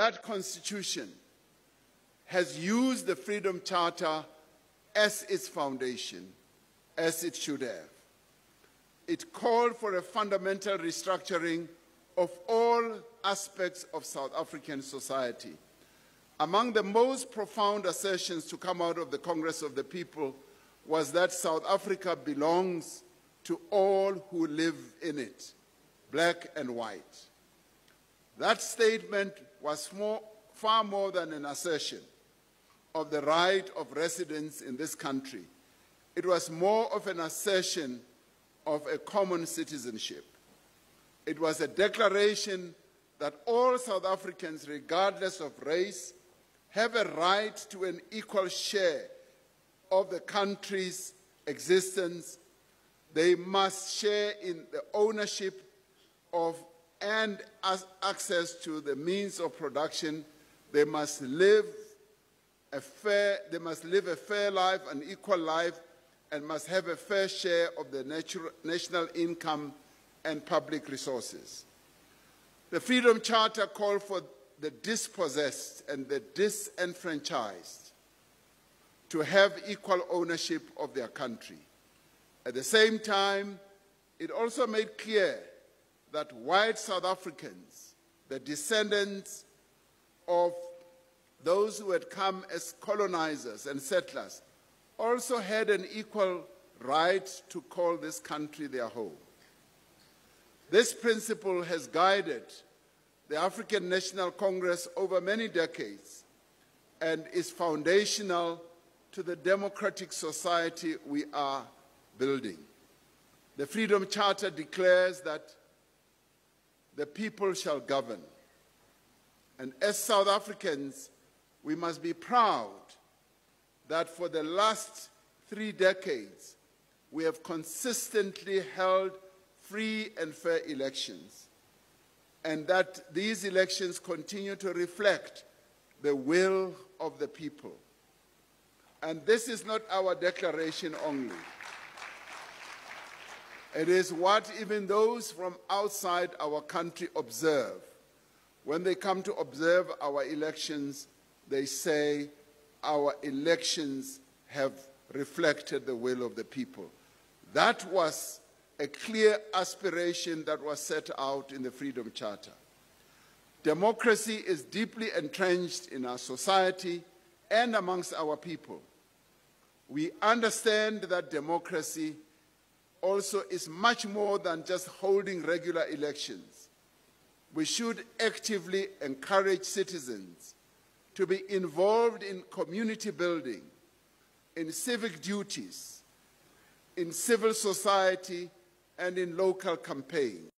That constitution has used the Freedom Charter as its foundation, as it should have. It called for a fundamental restructuring of all aspects of South African society. Among the most profound assertions to come out of the Congress of the People was that South Africa belongs to all who live in it, black and white. That statement was far more than an assertion of the right of residents in this country. It was more of an assertion of a common citizenship. It was a declaration that all South Africans, regardless of race, have a right to an equal share of the country's existence. They must share in the ownership of and access to the means of production. They must live a fair life, an equal life, and must have a fair share of the national income and public resources. The Freedom Charter called for the dispossessed and the disenfranchised to have equal ownership of their country. At the same time, it also made clear that white South Africans, the descendants of those who had come as colonizers and settlers, also had an equal right to call this country their home. This principle has guided the African National Congress over many decades and is foundational to the democratic society we are building. The Freedom Charter declares that the people shall govern. And as South Africans, we must be proud that for the last 3 decades, we have consistently held free and fair elections, and that these elections continue to reflect the will of the people. And this is not our declaration only. It is what even those from outside our country observe. When they come to observe our elections, they say our elections have reflected the will of the people. That was a clear aspiration that was set out in the Freedom Charter. Democracy is deeply entrenched in our society and amongst our people. We understand that democracy also is much more than just holding regular elections. We should actively encourage citizens to be involved in community building, in civic duties, in civil society, and in local campaigns.